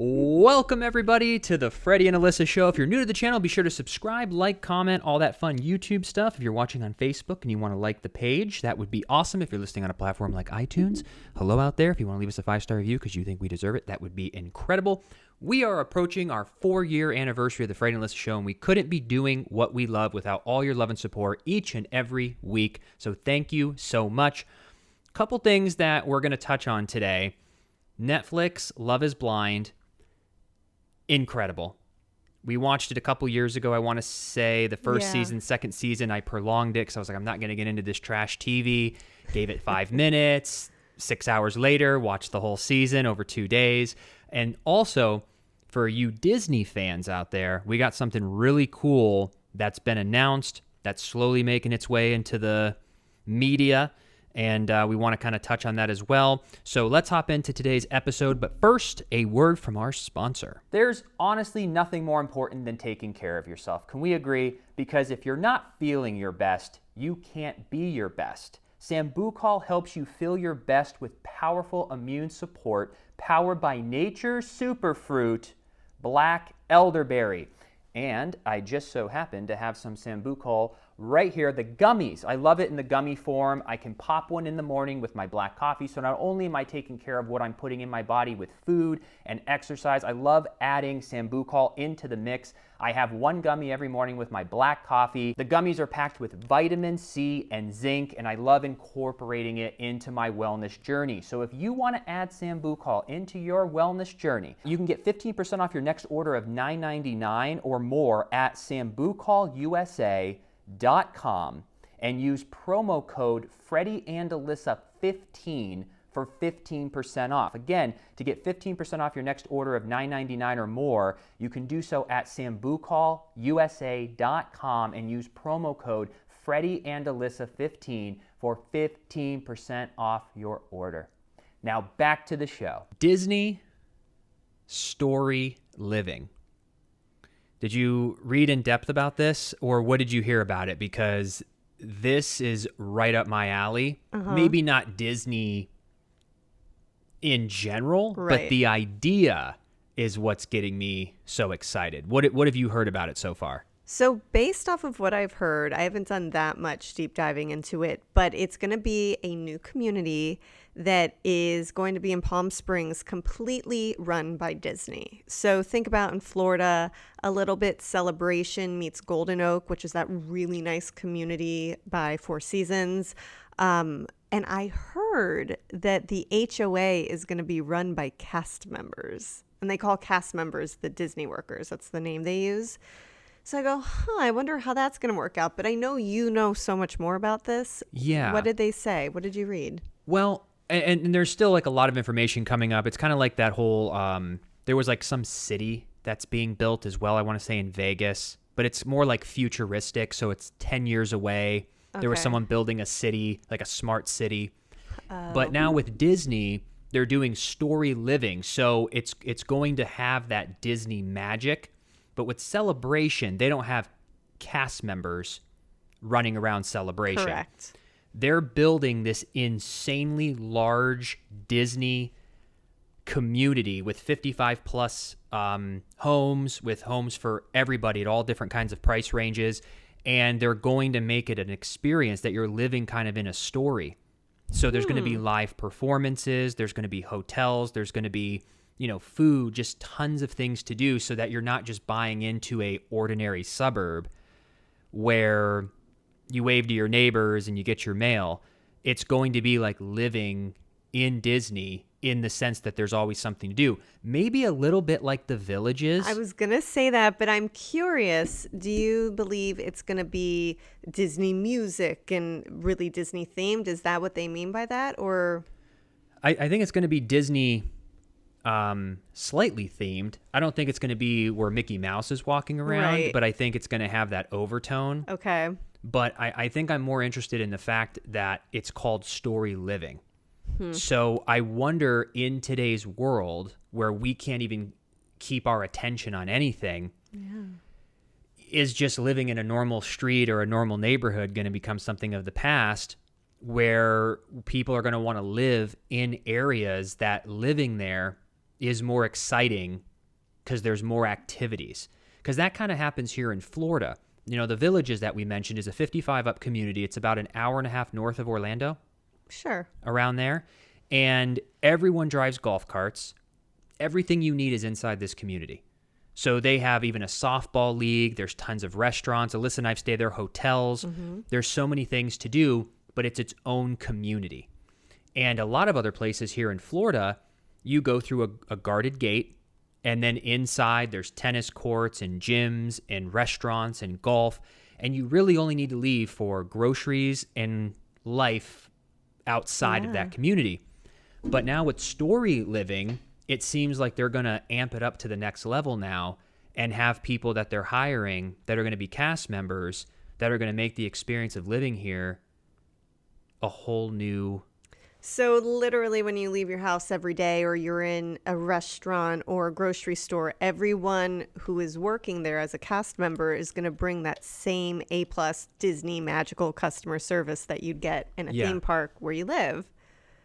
Welcome, everybody, to the Freddie and Alyssa show. If you're new to the channel, be sure to subscribe, like, comment, all that fun YouTube stuff. If you're watching on Facebook and you want to like the page, that would be awesome. If you're listening on a platform like iTunes, hello out there. If you want to leave us a 5-star review because you think we deserve it, that would be incredible. We are approaching our 4-year anniversary of the Freddie and Alyssa show, and we couldn't be doing what we love without all your love and support each and every week. So thank you so much. Couple things that we're going to touch on today. Netflix, Love is Blind. Incredible. We watched it a couple years ago. I want to say the first season, second season, I prolonged it because I was like, I'm not going to get into this trash TV. Gave it 5 minutes. 6 hours later, watched the whole season over 2 days. And also, for you Disney fans out there, we got something really cool that's been announced that's slowly making its way into the media. And we want to kind of touch on that as well. So let's hop into today's episode. But first, a word from our sponsor. There's honestly nothing more important than taking care of yourself. Can we agree? Because if you're not feeling your best, you can't be your best. Sambucol helps you feel your best with powerful immune support powered by nature's superfruit, black elderberry. And I just so happen to have some Sambucol right here, the gummies. I love it in the gummy form. I can pop one in the morning with my black coffee. So not only am I taking care of what I'm putting in my body with food and exercise, I love adding Sambucol into the mix. I have one gummy every morning with my black coffee. The gummies are packed with vitamin C and zinc, and I love incorporating it into my wellness journey. So if you want to add Sambucol into your wellness journey, you can get 15% off your next order of $9.99 or more at sambucolusa.com and use promo code Freddie and Alyssa 15 for 15% off. Again, to get 15% off your next order of $9.99 or more, you can do so at sambucolusa.com and use promo code Freddie and Alyssa 15 for 15% off your order. Now back to the show. Disney StoryLiving. Did you read in depth about this, or what did you hear about it? Because this is right up my alley. Maybe not Disney in general, but the idea is what's getting me so excited. What have you heard about it so far? So based off of what I've heard, I haven't done that much deep diving into it, but it's going to be a new community that is going to be in Palm Springs, completely run by Disney. So think about in Florida, a little bit Celebration meets Golden Oak, which is that really nice community by Four Seasons. And I heard that the HOA is going to be run by cast members, and they call cast members the Disney workers. That's the name they use. So I go, I wonder how that's going to work out. But I know you know so much more about this. Yeah. What did they say? What did you read? Well, and there's still like a lot of information coming up. It's kind of like that whole, there was like some city that's being built as well, I want to say in Vegas. But it's more like futuristic, so it's 10 years away. Okay. There was someone building a city, like a smart city. But now with Disney, they're doing StoryLiving. So it's going to have that Disney magic. But with Celebration, they don't have cast members running around Celebration. Correct. They're building this insanely large Disney community with 55 plus homes, with homes for everybody at all different kinds of price ranges. And they're going to make it an experience that you're living kind of in a story. So there's going to be live performances. There's going to be hotels. There's going to be food, just tons of things to do so that you're not just buying into a ordinary suburb where you wave to your neighbors and you get your mail. It's going to be like living in Disney in the sense that there's always something to do. Maybe a little bit like The Villages. I was going to say that, but I'm curious. Do you believe it's going to be Disney music and really Disney themed? Is that what they mean by that? Or I think it's going to be Disney slightly themed. I don't think it's going to be where Mickey Mouse is walking around, but I think it's going to have that overtone. Okay. But I think I'm more interested in the fact that it's called StoryLiving. So I wonder, in today's world where we can't even keep our attention on anything, is just living in a normal street or a normal neighborhood going to become something of the past, where people are going to want to live in areas that living there is more exciting because there's more activities. Because that kind of happens here in Florida. The Villages that we mentioned is a 55 up community. It's about an hour and a half north of Orlando. Sure. Around there. And everyone drives golf carts. Everything you need is inside this community. So they have even a softball league. There's tons of restaurants. Alyssa and I've stayed there, hotels. Mm-hmm. There's so many things to do, but it's its own community. And a lot of other places here in Florida, you go through a guarded gate, and then inside there's tennis courts and gyms and restaurants and golf. And you really only need to leave for groceries and life outside of that community. But now with StoryLiving, it seems like they're going to amp it up to the next level now and have people that they're hiring that are going to be cast members that are going to make the experience of living here a whole new. So literally when you leave your house every day or you're in a restaurant or a grocery store, everyone who is working there as a cast member is going to bring that same A+ Disney magical customer service that you'd get in a theme park where you live.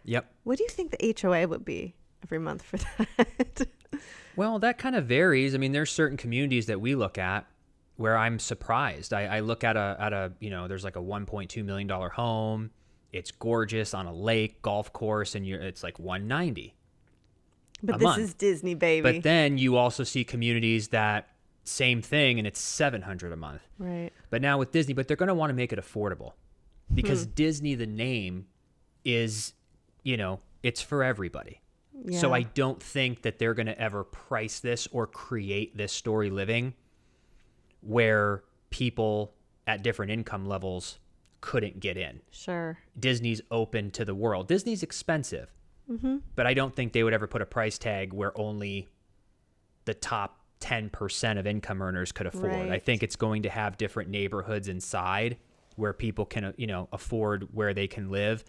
Yep. What do you think the HOA would be every month for that? Well, that kind of varies. I mean, there's certain communities that we look at where I'm surprised. I look at there's like a $1.2 million home. It's gorgeous on a lake, golf course, and it's like $190. But this is Disney, baby. But then you also see communities that same thing, and it's $700 a month. Right. But now with Disney, but they're going to want to make it affordable because Disney, the name, is, it's for everybody. Yeah. So I don't think that they're going to ever price this or create this StoryLiving where people at different income levels couldn't get in. Sure. Disney's open to the world. Disney's expensive, but I don't think they would ever put a price tag where only the top 10% of income earners could afford. Right. I think it's going to have different neighborhoods inside where people can, afford where they can live.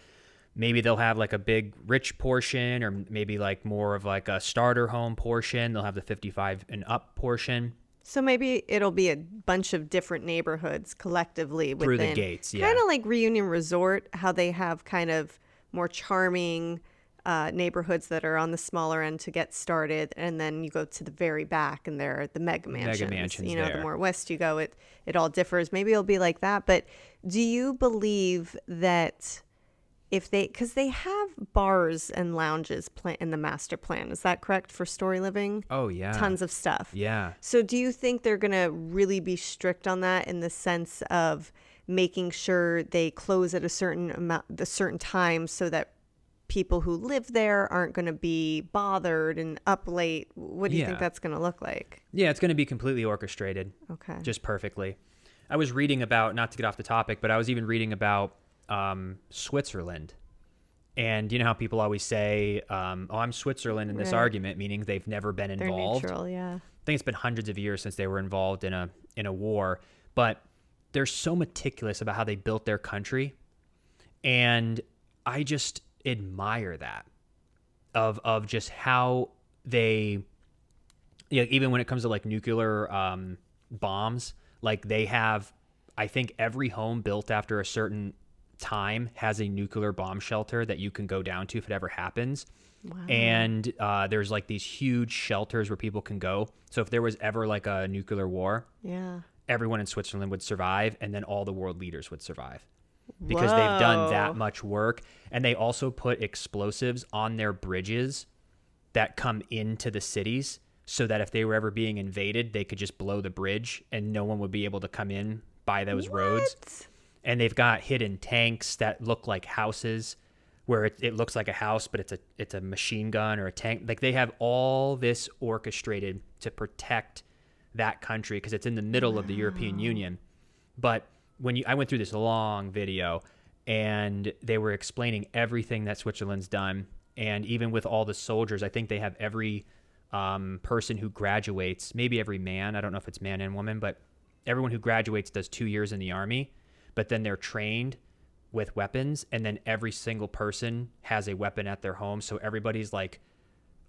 Maybe they'll have like a big rich portion or maybe like more of like a starter home portion. They'll have the 55 and up portion. So maybe it'll be a bunch of different neighborhoods collectively within. Through the gates, yeah. Kind of like Reunion Resort, how they have kind of more charming neighborhoods that are on the smaller end to get started. And then you go to the very back and there are the mega mansions. Mega mansions the more west you go, it all differs. Maybe it'll be like that. But do you believe that because they have bars and lounges in the master plan. Is that correct for StoryLiving? Oh, yeah. Tons of stuff. Yeah. So do you think they're going to really be strict on that in the sense of making sure they close at a certain time so that people who live there aren't going to be bothered and up late? What do you think that's going to look like? Yeah, it's going to be completely orchestrated. Okay. Just perfectly. I was reading about, not to get off the topic, but I was even reading about Switzerland. And you know how people always say, I'm Switzerland in this argument, meaning they've never been involved. They're neutral, yeah. I think it's been hundreds of years since they were involved in a war, but they're so meticulous about how they built their country. And I just admire that of just how they, even when it comes to like nuclear bombs, like they have, I think every home built after a certain time has a nuclear bomb shelter that you can go down to if it ever happens. Wow. And there's like these huge shelters where people can go. So if there was ever like a nuclear war, everyone in Switzerland would survive, and then all the world leaders would survive because they've done that much work. And they also put explosives on their bridges that come into the cities so that if they were ever being invaded, they could just blow the bridge and no one would be able to come in by those roads. And they've got hidden tanks that look like houses where it looks like a house, but it's a machine gun or a tank. Like they have all this orchestrated to protect that country because it's in the middle of the European Union. But I went through this long video and they were explaining everything that Switzerland's done. And even with all the soldiers, I think they have every person who graduates, maybe every man, I don't know if it's man and woman, but everyone who graduates does 2 years in the army. But then they're trained with weapons, and then every single person has a weapon at their home. So everybody's like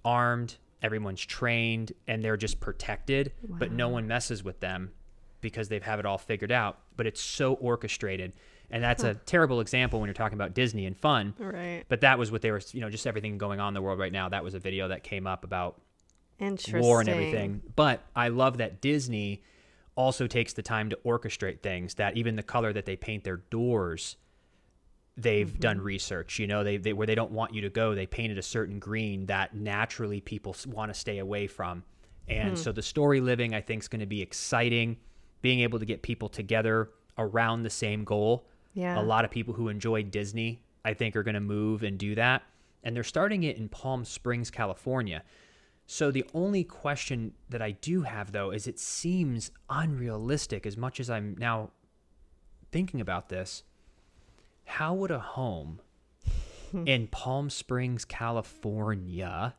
armed, everyone's trained, and they're just protected, but no one messes with them because they have it all figured out. But it's so orchestrated. And that's a terrible example when you're talking about Disney and fun. Right. But that was what they were, just everything going on in the world right now. That was a video that came up about Interesting. war and everything. But I love that Disney also takes the time to orchestrate things, that even the color that they paint their doors, they've done research, you know, they where they don't want you to go, they painted a certain green that naturally people want to stay away from. And so the StoryLiving, I think, is going to be exciting, being able to get people together around the same goal. Yeah. A lot of people who enjoy Disney, I think, are going to move and do that. And they're starting it in Palm Springs, California. So the only question that I do have, though, is it seems unrealistic, as much as I'm now thinking about this. How would a home in Palm Springs, California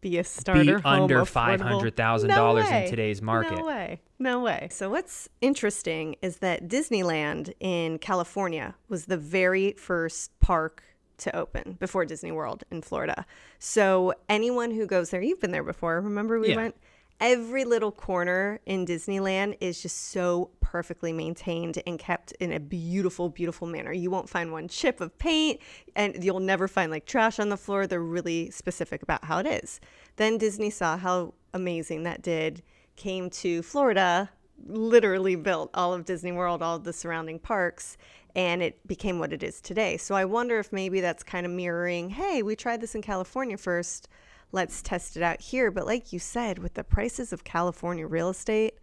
be a starter be home under affordable? $500,000 in today's market? No way. No way. So what's interesting is that Disneyland in California was the very first park to open before Disney World in Florida. So anyone who goes there, you've been there before. Remember we went? Every little corner in Disneyland is just so perfectly maintained and kept in a beautiful, beautiful manner. You won't find one chip of paint, and you'll never find like trash on the floor. They're really specific about how it is. Then Disney saw how amazing that did, came to Florida, literally built all of Disney World, all of the surrounding parks, and it became what it is today. So I wonder if maybe that's kind of mirroring, hey, we tried this in California first, let's test it out here. But like you said, with the prices of California real estate,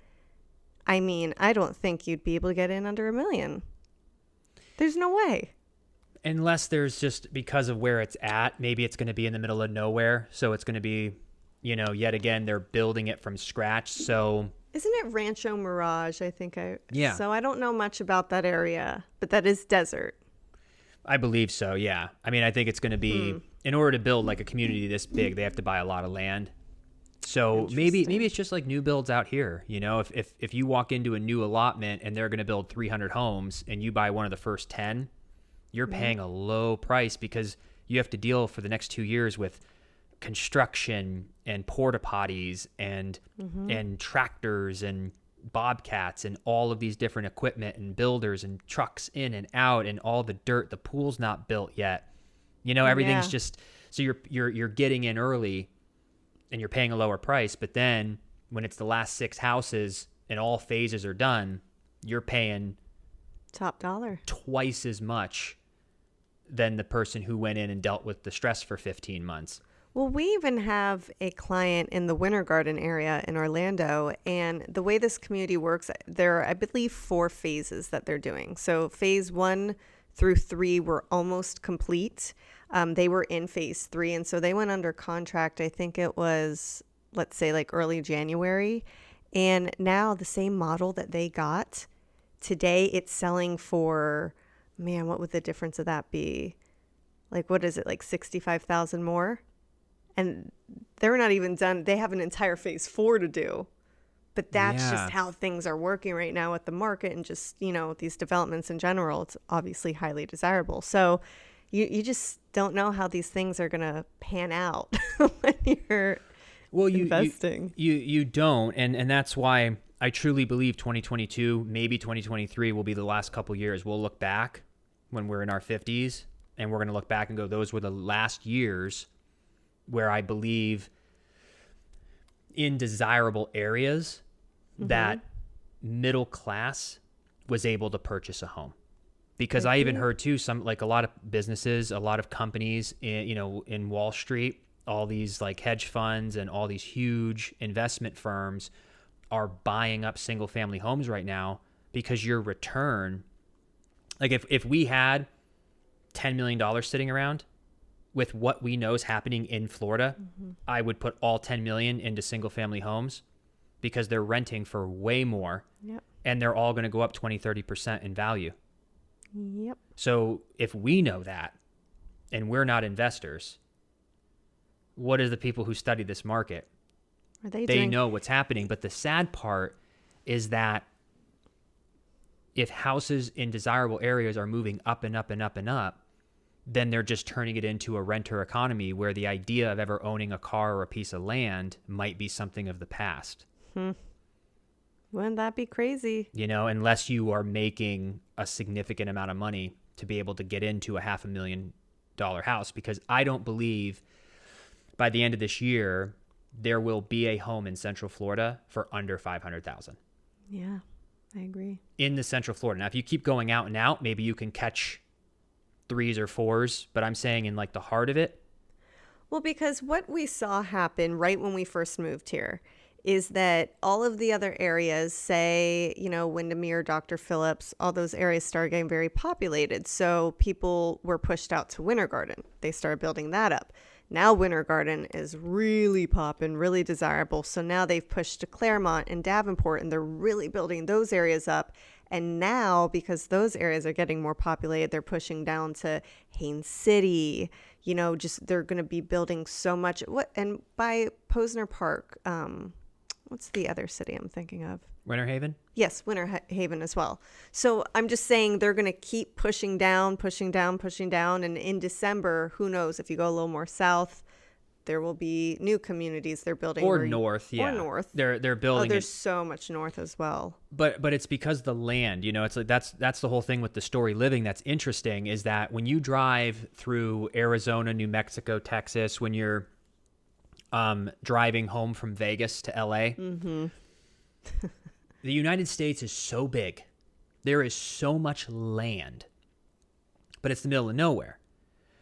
I mean, I don't think you'd be able to get in under $1 million. There's no way. Unless there's just, because of where it's at, maybe it's going to be in the middle of nowhere. So it's going to be, you know, yet again, they're building it from scratch. So isn't it Rancho Mirage? Yeah. So I don't know much about that area, but that is desert. I believe so, yeah. I mean, I think it's going to be, in order to build like a community this big, they have to buy a lot of land. So maybe it's just like new builds out here. You know, if you walk into a new allotment and they're going to build 300 homes and you buy one of the first 10, you're paying a low price because you have to deal for the next 2 years with construction and porta potties and tractors and bobcats and all of these different equipment and builders and trucks in and out and all the dirt. The pool's not built yet. You know, everything's just, so you're getting in early and you're paying a lower price. But then when it's the last 6 houses and all phases are done, you're paying top dollar, twice as much than the person who went in and dealt with the stress for 15 months. Well, we even have a client in the Winter Garden area in Orlando, and the way this community works, there are, I believe, 4 phases that they're doing. So phase 1 through 3 were almost complete. They were in phase 3, and so they went under contract, I think it was, let's say, like early January. And now the same model that they got, today it's selling for, man, what would the difference of that be? Like, what is it, like 65,000 more? And they're not even done. They have an entire phase 4 to do. But that's just how things are working right now with the market and just, you know, these developments in general. It's obviously highly desirable. So you just don't know how these things are going to pan out when you're investing. You don't. And that's why I truly believe 2022, maybe 2023 will be the last couple years. We'll look back when we're in our 50s and we're going to look back and go, those were the last years where I believe in desirable areas that middle class was able to purchase a home. Because I even heard too, some, like a lot of businesses, a lot of companies in, you know, in Wall Street, all these like hedge funds and all these huge investment firms are buying up single family homes right now because your return, like if we had $10 million sitting around, with what we know is happening in Florida, I would put all 10 million into single family homes because they're renting for way more and they're all going to go up 20, 30% in value. Yep. So if we know that and we're not investors, what is the people who study this market? They know what's happening. But the sad part is that if houses in desirable areas are moving up and up and up and up, then they're just turning it into a renter economy where the idea of ever owning a car or a piece of land might be something of the past. Wouldn't that be crazy? You know, unless you are making a significant amount of money to be able to get into a $500,000 house, because I don't believe by the end of this year, there will be a home in Central Florida for under $500,000. Yeah, I agree. In the Central Florida. Now, if you keep going out and out, maybe you can catch 3s or 4s, but I'm saying in like the heart of it. Well, because what we saw happen right when we first moved here is that all of the other areas, say, Windermere, Dr. Phillips, all those areas started getting very populated. So people were pushed out to Winter Garden. They started building that up. Now Winter Garden is really popping, really desirable. So now they've pushed to Claremont and Davenport, and they're really building those areas up. And now, because those areas are getting more populated, they're pushing down to Haines City. They're going to be building so much. And by Posner Park, what's the other city I'm thinking of? Winter Haven? Yes, Winter Haven as well. So I'm just saying they're going to keep pushing down. And in December, who knows, if you go a little more south, there will be new communities they're building. Or north, yeah. Or north. They're building. Oh, there's so much north as well. But it's because the land, it's like that's the whole thing with the StoryLiving that's interesting, is that when you drive through Arizona, New Mexico, Texas, when you're driving home from Vegas to LA, the United States is so big. There is so much land, but it's the middle of nowhere.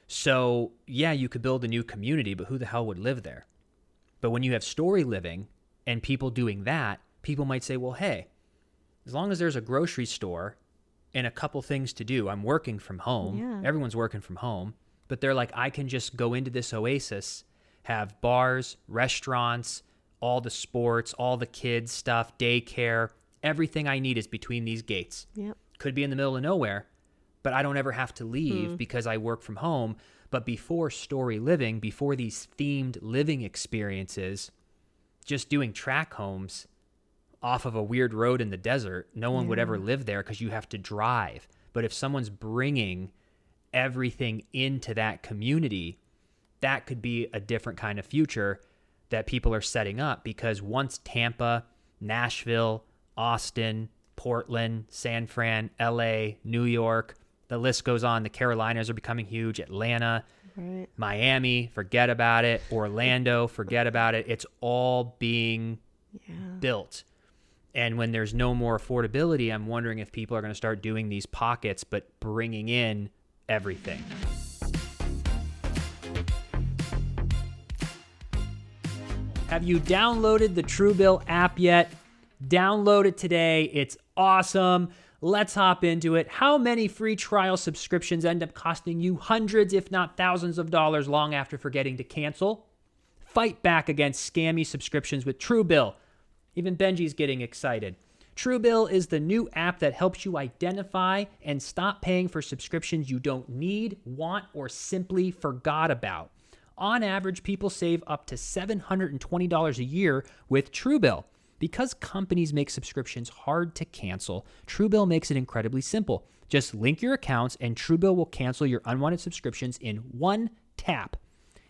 So yeah, you could build a new community, but who the hell would live there? But when you have StoryLiving and people doing that, people might say, well, hey, as long as there's a grocery store and a couple things to do, I'm working from home. Yeah. Everyone's working from home, but they're like, I can just go into this oasis, have bars, restaurants, all the sports, all the kids stuff, daycare, everything I need is between these gates. Yep. Could be in the middle of nowhere, but I don't ever have to leave because I work from home. But before StoryLiving, before these themed living experiences, just doing track homes off of a weird road in the desert, no one would ever live there because you have to drive. But if someone's bringing everything into that community, that could be a different kind of future that people are setting up, because once Tampa, Nashville, Austin, Portland, San Fran, LA, New York, the list goes on. The Carolinas are becoming huge. Atlanta, Right. Miami, forget about it. Orlando, forget about it. It's all being built. And when there's no more affordability, I'm wondering if people are going to start doing these pockets, but bringing in everything. Have you downloaded the Truebill app yet? Download it today. It's awesome. Let's hop into it. How many free trial subscriptions end up costing you hundreds, if not thousands of dollars long after forgetting to cancel? Fight back against scammy subscriptions with Truebill. Even Benji's getting excited. Truebill is the new app that helps you identify and stop paying for subscriptions you don't need, want, or simply forgot about. On average, people save up to $720 a year with Truebill. Because companies make subscriptions hard to cancel, Truebill makes it incredibly simple. Just link your accounts and Truebill will cancel your unwanted subscriptions in one tap.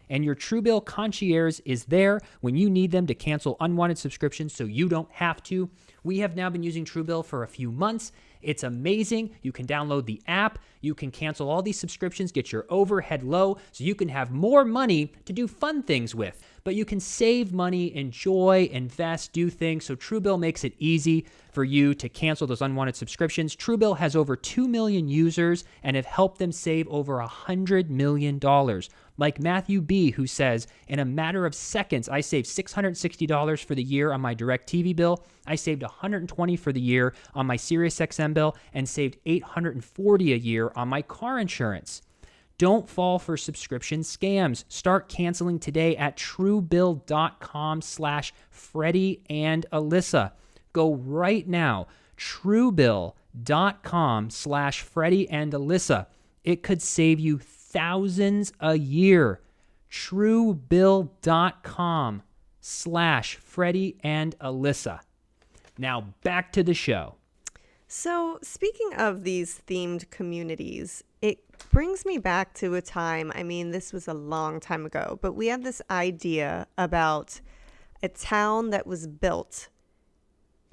And your Truebill concierge is there when you need them to cancel unwanted subscriptions so you don't have to. We have now been using Truebill for a few months. It's amazing. You can download the app. You can cancel all these subscriptions, get your overhead low so you can have more money to do fun things with. But you can save money, enjoy, invest, do things. So Truebill makes it easy for you to cancel those unwanted subscriptions. Truebill has over 2 million users and have helped them save over $100 million. Like Matthew B., who says, in a matter of seconds, I saved $660 for the year on my DirecTV bill. I saved $120 for the year on my SiriusXM bill and saved $840 a year on my car insurance. Don't fall for subscription scams. Start canceling today at Truebill.com/Freddie and Alyssa. Go right now. Truebill.com/Freddie and Alyssa. It could save you thousands a year. Truebill.com/Freddie and Alyssa. Now back to the show. So speaking of these themed communities, it brings me back to a time, this was a long time ago, but we had this idea about a town that was built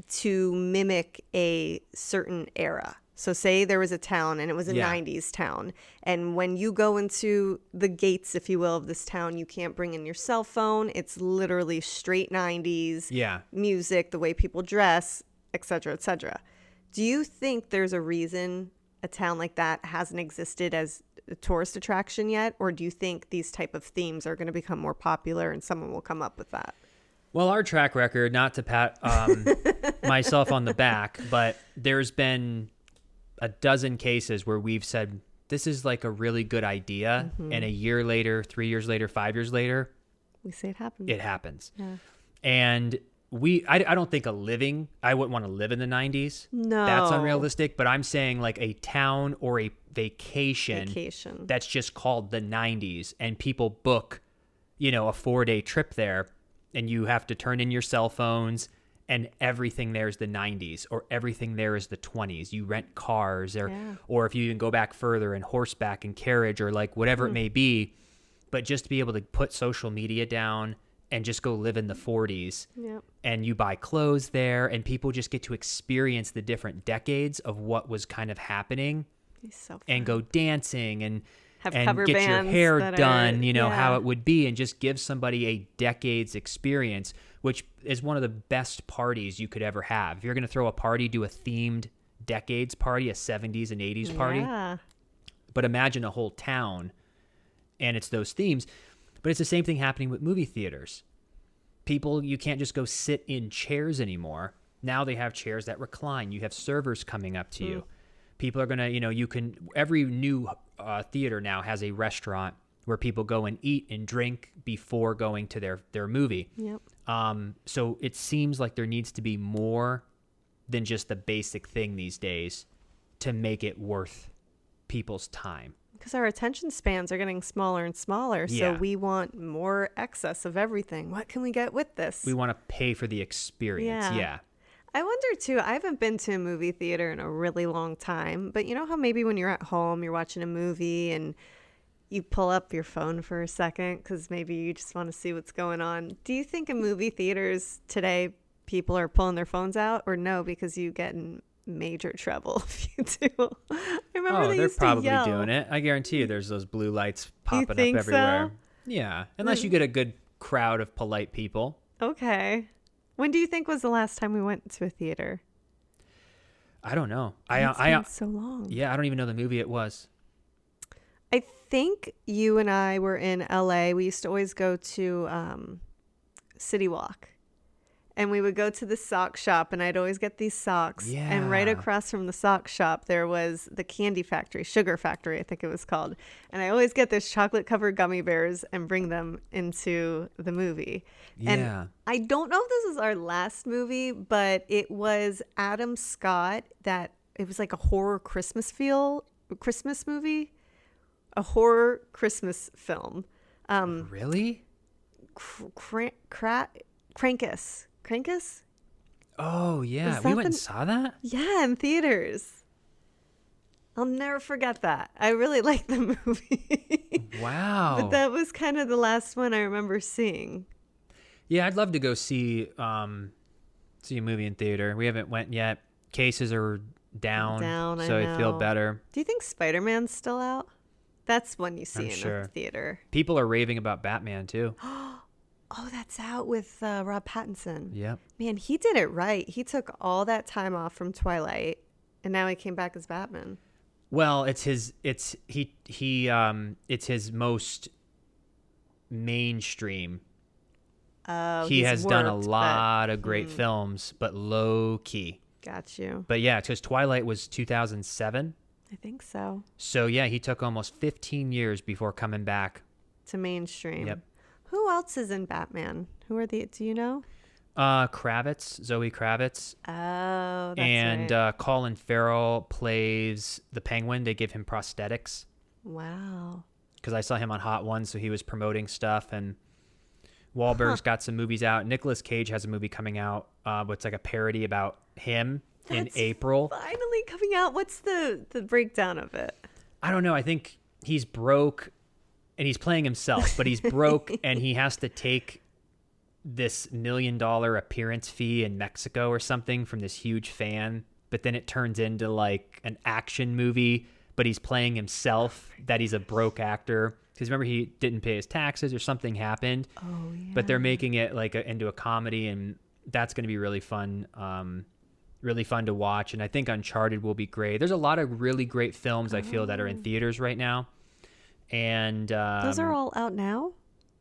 to mimic a certain era. So say there was a town and it was a Yeah. 90s town. And when you go into the gates, if you will, of this town, you can't bring in your cell phone. It's literally straight 90s Yeah. music, the way people dress, et cetera, et cetera. Do you think there's a reason a town like that hasn't existed as a tourist attraction yet? Or do you think these type of themes are going to become more popular and someone will come up with that? Well, our track record, not to pat myself on the back, but there's been a dozen cases where we've said, this is like a really good idea. And a year later, 3 years later, 5 years later, We say it happens. it happens. Yeah. And I don't think I wouldn't want to live in the 90s. No. That's unrealistic. But I'm saying like a town or a vacation that's just called the 90s, and people book, a 4-day trip there, and you have to turn in your cell phones, and everything there is the 90s, or everything there is the 20s. You rent cars, or if you even go back further, and horseback and carriage, or like whatever it may be. But just to be able to put social media down and just go live in the 40s. Yep. And you buy clothes there, and people just get to experience the different decades of what was kind of happening, So fun. and go dancing and Have and cover get your bands hair that done, are- how yeah. it would be, and just give somebody a decade's experience, which is one of the best parties you could ever have. If you're going to throw a party, do a themed decades party, a 70s and 80s party. Yeah. But imagine a whole town, and it's those themes. But it's the same thing happening with movie theaters. People, you can't just go sit in chairs anymore. Now they have chairs that recline. You have servers coming up to you. People are going to, every new theater now has a restaurant where people go and eat and drink before going to their movie. Yep. So it seems like there needs to be more than just the basic thing these days to make it worth people's time. Because our attention spans are getting smaller and smaller. So Yeah. we want more excess of everything. What can we get with this? We want to pay for the experience. Yeah. I wonder too, I haven't been to a movie theater in a really long time, but you know how maybe when you're at home, you're watching a movie and you pull up your phone for a second because maybe you just want to see what's going on. Do you think in movie theaters today, people are pulling their phones out, or no, because you get in major trouble if you do? I remember they They're used probably to yell. doing it. I guarantee you there's those blue lights popping up think everywhere. so? Yeah. Unless you get a good crowd of polite people. Okay. When do you think was the last time we went to a theater? I don't know. It's I been so long. Yeah, I don't even know the movie it was. I think you and I were in LA. We used to always go to City Walk. And we would go to the sock shop, and I'd always get these socks. And right Yeah. across from the sock shop, there was the candy factory, Sugar Factory, I think it was called. And I always get those chocolate-covered gummy bears and bring them into the movie. Yeah. And I don't know if this is our last movie, but it was Adam Scott it was like a horror Christmas movie, a horror Christmas film. Really? Krankous? Oh, yeah. Was We that went and the- saw that? Yeah, in theaters. I'll never forget that. I really liked the movie. Wow. But that was kind of the last one I remember seeing. Yeah, I'd love to go see a movie in theater. We haven't went yet. Cases are down, I so I feel know. better. Do you think Spider-Man's still out? That's one you see I'm in sure. a theater. People are raving about Batman too. Oh, that's out with Rob Pattinson. Yep. Man, he did it right. He took all that time off from Twilight, and now he came back as Batman. Well, it's his most mainstream. Oh, He he's has done a worked, lot of great films, but low key. Got you. But yeah, because Twilight was 2007. I think so. So yeah, he took almost 15 years before coming back. To mainstream. Yep. Who else is in Batman? Who are do you know? Zoe Kravitz. Oh, that's And right. Colin Farrell plays the Penguin. They give him prosthetics Wow. because I saw him on Hot Ones, so he was promoting stuff. And Wahlberg's got some movies out. Nicolas Cage has a movie coming out. It's like a parody about him in That's April. Finally coming out. What's the breakdown of it? I don't know. I think he's broke, and he's playing himself, but he's broke, and he has to take this $1 million appearance fee in Mexico or something from this huge fan but then it turns into like an action movie, but he's playing himself, that he's a broke actor. Because remember, he didn't pay his taxes or something happened. Oh, yeah. But they're making it like into a comedy, and that's going to be really fun to watch. And I think Uncharted will be great. There's a lot of really great films I feel that are in theaters right now. And those are all out now?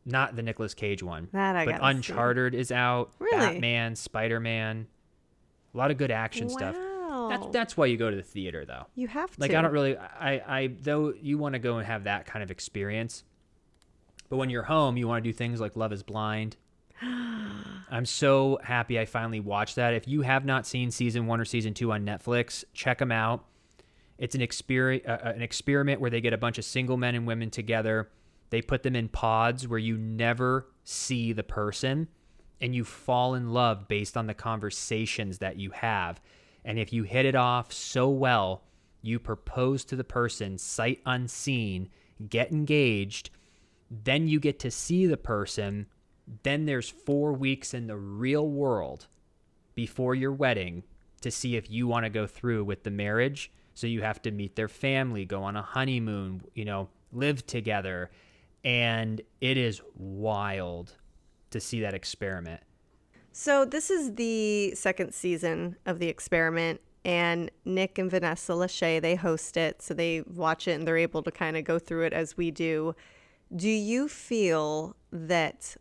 not the Nicolas Cage one. That I but gotta Uncharted is out. Really? Batman, Spider-Man. A lot of good action stuff. Wow. That's why you go to the theater, though. You have to. Like, I don't really, I though you want to go and have that kind of experience. But when you're home, you want to do things like Love is Blind. I'm so happy I finally watched that. If you have not seen season 1 or season 2 on Netflix, check them out. It's an experiment where they get a bunch of single men and women together. They put them in pods where you never see the person, and you fall in love based on the conversations that you have. And if you hit it off so well, you propose to the person sight unseen, get engaged, then you get to see the person. Then there's 4 weeks in the real world before your wedding to see if you want to go through with the marriage. So you have to meet their family, go on a honeymoon, live together. And it is wild to see that experiment. So this is the second season of the experiment, and Nick and Vanessa Lachey, they host it. So they watch it and they're able to kind of go through it as we do. Do you feel that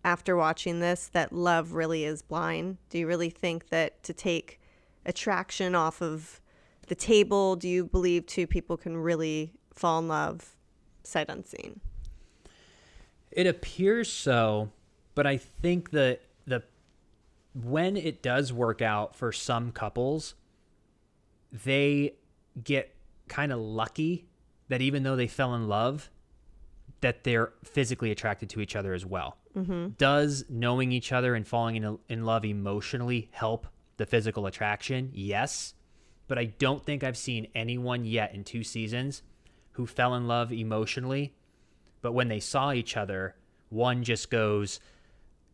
after watching this, that love really is blind? Do you really think that to take attraction off of the table, do you believe two people can really fall in love sight unseen? It appears so, but I think that when it does work out for some couples, they get kind of lucky that even though they fell in love, that they're physically attracted to each other as well. Mm-hmm. Does knowing each other and falling in love emotionally help the physical attraction? Yes. But I don't think I've seen anyone yet in 2 seasons who fell in love emotionally, but when they saw each other, one just goes,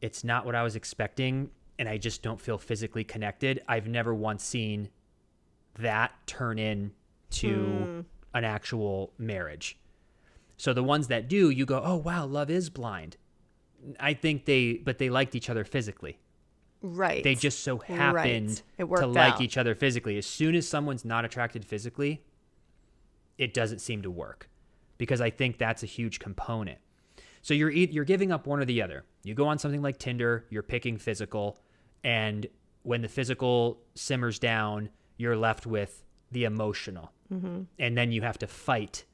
it's not what I was expecting, and I just don't feel physically connected. I've never once seen that turn into an actual marriage. So the ones that do, you go, oh, wow, love is blind. I think they liked each other physically. Right. They just so happened It worked to like out. each other physically. As soon as someone's not attracted physically, it doesn't seem to work, because I think that's a huge component. So you're giving up one or the other. You go on something like Tinder, you're picking physical, and when the physical simmers down, you're left with the emotional. Mm-hmm. And then you have to fight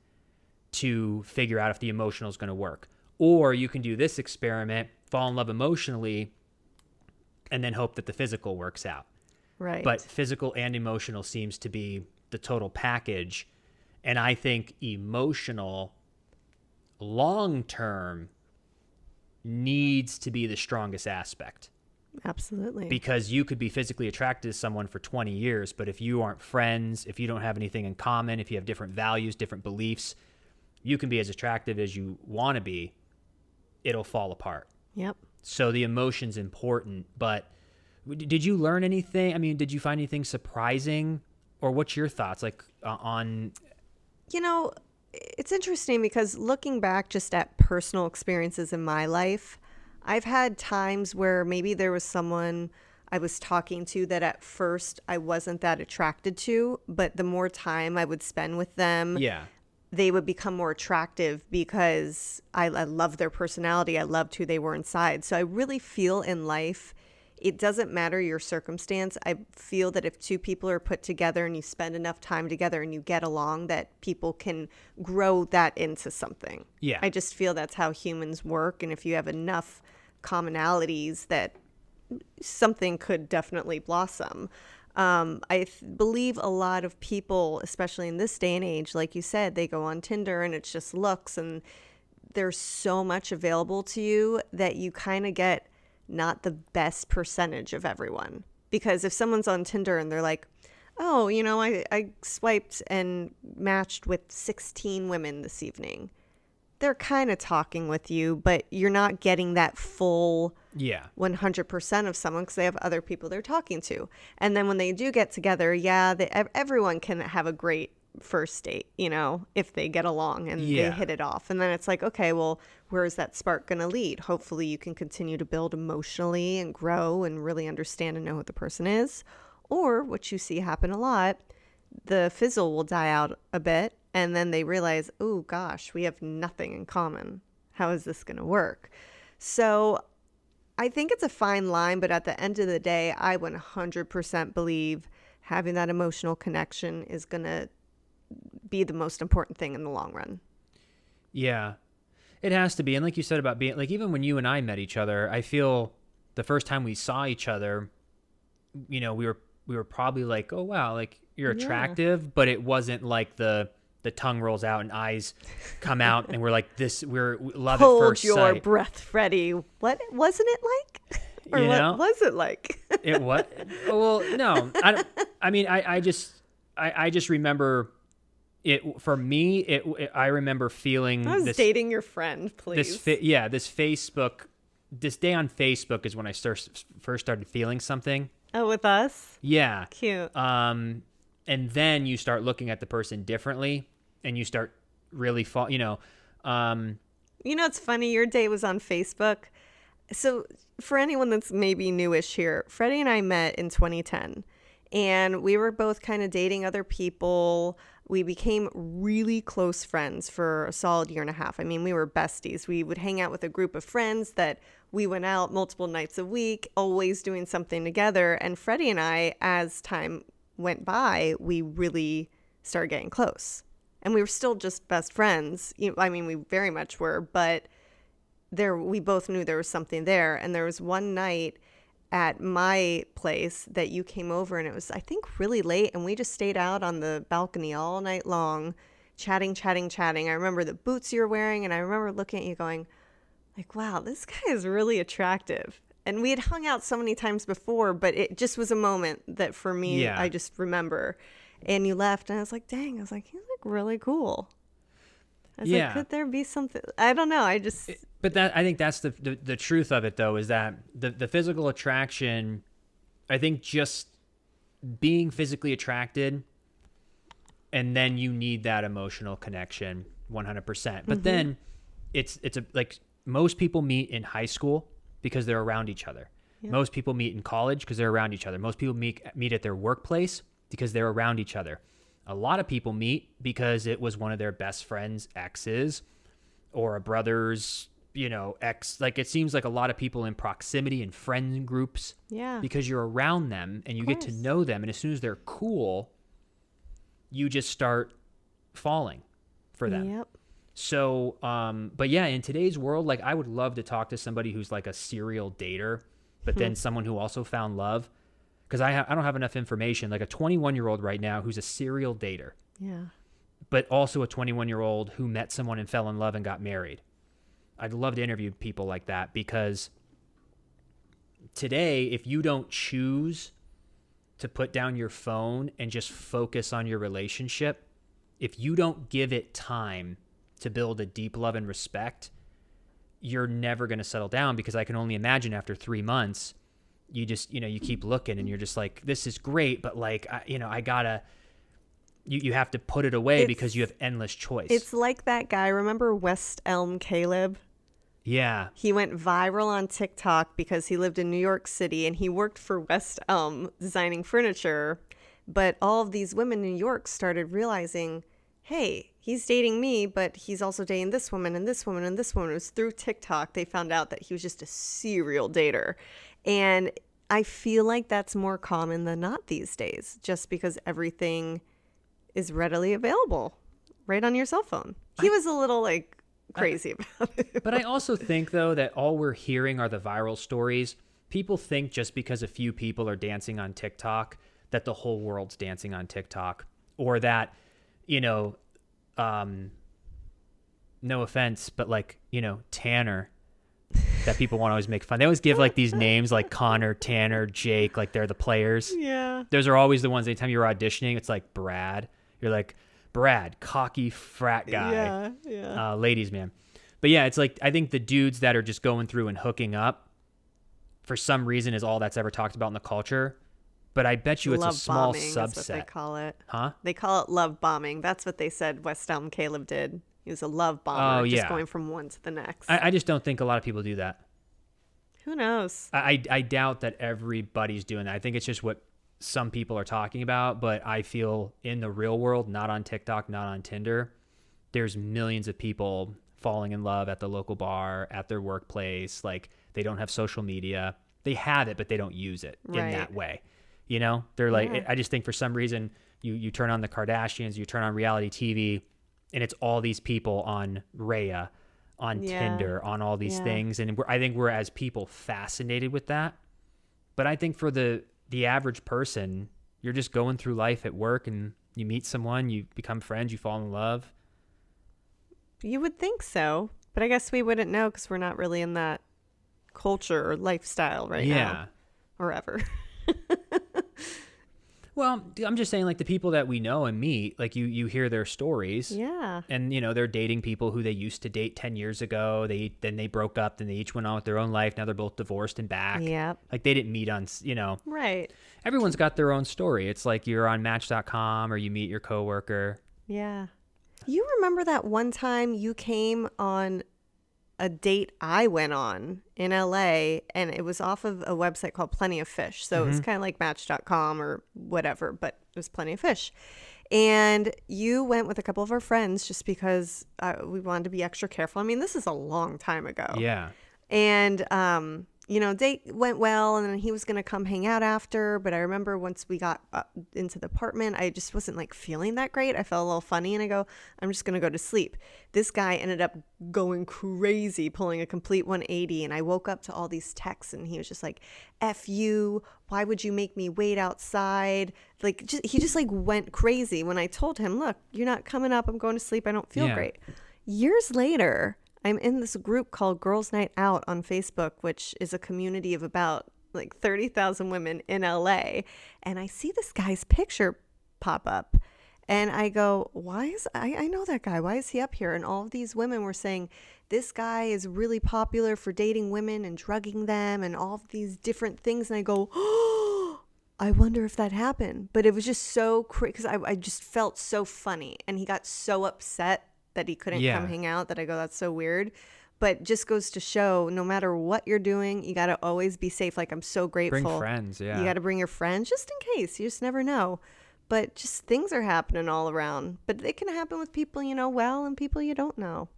to figure out if the emotional is going to work. Or you can do this experiment, fall in love emotionally, and then hope that the physical works out. Right. But physical and emotional seems to be the total package. And I think emotional, long-term, needs to be the strongest aspect. Absolutely. Because you could be physically attracted to someone for 20 years, but if you aren't friends, if you don't have anything in common, if you have different values, different beliefs, you can be as attractive as you want to be. It'll fall apart. Yep. So the emotion's important, but did you learn anything? I mean, did you find anything surprising, or what's your thoughts on? It's interesting because looking back just at personal experiences in my life, I've had times where maybe there was someone I was talking to that at first I wasn't that attracted to, but the more time I would spend with them, they would become more attractive because I loved their personality. I loved who they were inside. So I really feel in life, it doesn't matter your circumstance. I feel that if two people are put together and you spend enough time together and you get along, that people can grow that into something. Yeah. I just feel that's how humans work. And if you have enough commonalities, that something could definitely blossom. Believe a lot of people, especially in this day and age, like you said, they go on Tinder and it's just looks, and there's so much available to you that you kind of get not the best percentage of everyone. Because if someone's on Tinder and they're like, oh, I swiped and matched with 16 women this evening, they're kind of talking with you, but you're not getting that full 100% of someone because they have other people they're talking to. And then when they do get together, everyone can have a great first date, if they get along and they hit it off. And then it's like, okay, well, where is that spark going to lead? Hopefully you can continue to build emotionally and grow and really understand and know who the person is. Or what you see happen a lot, the fizzle will die out a bit. And then they realize, oh, gosh, we have nothing in common. How is this going to work? So I think it's a fine line. But at the end of the day, I 100% believe having that emotional connection is going to be the most important thing in the long run. Yeah, it has to be. And like you said about being like, even when you and I met each other, I feel the first time we saw each other, we were probably like, oh, wow, like you're attractive, but it wasn't like the tongue rolls out and eyes come out and we're like we're love at first sight. Hold your breath, Freddie. What wasn't it like? Or what was it like? It what? Well, no, I just remember it for me. I remember feeling I was dating your friend, please. This day on Facebook is when I first started feeling something. Oh, with us? Yeah. Cute. And then you start looking at the person differently and you start really it's funny. Your date was on Facebook. So for anyone that's maybe newish here, Freddie and I met in 2010 and we were both kind of dating other people. We became really close friends for a solid year and a half. I mean, we were besties. We would hang out with a group of friends that we went out multiple nights a week, always doing something together. And Freddie and I, as time went by, we really started getting close. And we were still just best friends. We very much were, but we both knew there was something there. And there was one night at my place that you came over and it was, I think, really late. And we just stayed out on the balcony all night long, chatting. I remember the boots you were wearing. And I remember looking at you going like, wow, this guy is really attractive. And we had hung out so many times before, but it just was a moment that for me, I just remember. And you left and I was like, dang, he's like really cool. I was like, could there be something? I don't know. I think that's the truth of it though, is that the physical attraction, I think just being physically attracted and then you need that emotional connection 100%. But then it's like most people meet in high school because they're around each other. Yeah. Most people meet in college because they're around each other. Most people meet at their workplace because they're around each other. A lot of people meet because it was one of their best friends' exes or a brother's, ex. Like it seems like a lot of people in proximity and friend groups. Yeah. Because you're around them and you get to know them. And as soon as they're cool, you just start falling for them. Yep. So, but yeah, in today's world, like I would love to talk to somebody who's like a serial dater, but then someone who also found love. Because I don't have enough information, like a 21-year-old right now who's a serial dater. Yeah. But also a 21-year-old who met someone and fell in love and got married. I'd love to interview people like that because today, if you don't choose to put down your phone and just focus on your relationship, if you don't give it time to build a deep love and respect, you're never going to settle down because I can only imagine after 3 months, you just, you keep looking and you're just like, this is great, but like, I gotta, you have to put it away because you have endless choice. It's like that guy, remember West Elm Caleb? Yeah. He went viral on TikTok because he lived in New York City and he worked for West Elm designing furniture. But all of these women in New York started realizing, hey, he's dating me, but he's also dating this woman and this woman and this woman. It was through TikTok they found out that he was just a serial dater. And I feel like that's more common than not these days, just because everything is readily available right on your cell phone. He was a little crazy about it. But I also think, though, that all we're hearing are the viral stories. People think just because a few people are dancing on TikTok that the whole world's dancing on TikTok, or that, no offense, but Tanner, that people want to always make fun. They always give these names like Connor, Tanner, Jake, like they're the players. Yeah. Those are always the ones, anytime you're auditioning, it's like Brad. You're like, Brad, cocky frat guy. Yeah. Ladies man. But yeah, it's like, I think the dudes that are just going through and hooking up for some reason is all that's ever talked about in the culture. But I bet you it's a Love small bombing, subset. that's what they call it. Huh? They call it love bombing. That's what they said West Elm Caleb did. He was a love bomber, just going from one to the next. I just don't think a lot of people do that. Who knows? I doubt that everybody's doing that. I think it's just what some people are talking about, but I feel in the real world, not on TikTok, not on Tinder, there's millions of people falling in love at the local bar, at their workplace. Like, they don't have social media. They have it, but they don't use it in that way. You know, they're like, I just think for some reason you turn on the Kardashians, you turn on reality TV, and it's all these people on Raya, on Tinder, on all these things. And I think we're, as people, fascinated with that. But I think for the average person, you're just going through life at work and you meet someone, you become friends, you fall in love. You would think so, but I guess we wouldn't know because we're not really in that culture or lifestyle right now. Or ever. Well, I'm just saying, like, the people that we know and meet, like, you hear their stories. Yeah. And, you know, they're dating people who they used to date 10 years ago. Then they broke up. Then they each went on with their own life. Now they're both divorced and back. Yep. Like, they didn't meet on, you know. Right. Everyone's got their own story. It's like you're on Match.com or you meet your coworker. Yeah. You remember that one time you came on a date I went on in LA, and it was off of a website called Plenty of Fish. So it was kind of like Match.com or whatever, but it was Plenty of Fish. And you went with a couple of our friends just because we wanted to be extra careful. I mean, this is a long time ago. Yeah. And, you know, date went well, and then he was going to come hang out after. But I remember once we got into the apartment, I just wasn't like feeling that great. I felt a little funny, and I go, I'm just going to go to sleep. This guy ended up going crazy, pulling a complete 180. And I woke up to all these texts, and he was just like, F you. Why would you make me wait outside? Like, he just like went crazy when I told him, look, you're not coming up. I'm going to sleep. I don't feel great. Years later, I'm in this group called Girls Night Out on Facebook, which is a community of about like 30,000 women in LA. And I see this guy's picture pop up, and I go, I know that guy. Why is he up here? And all of these women were saying, this guy is really popular for dating women and drugging them and all of these different things. And I go, oh, I wonder if that happened. But it was just so crazy because I just felt so funny. And he got so upset that he couldn't come hang out that I go, that's so weird. But just goes to show, no matter what you're doing, you got to always be safe. Like, I'm so grateful. Bring friends, You got to bring your friends just in case. You just never know. But just things are happening all around. But they can happen with people you know well and people you don't know.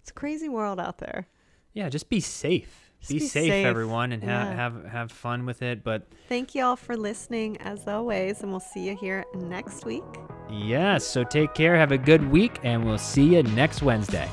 It's a crazy world out there. Yeah, just be safe. Be safe, everyone, and have fun with it. But thank you all for listening, as always, and we'll see you here next week. Yes, so take care, have a good week, and we'll see you next Wednesday.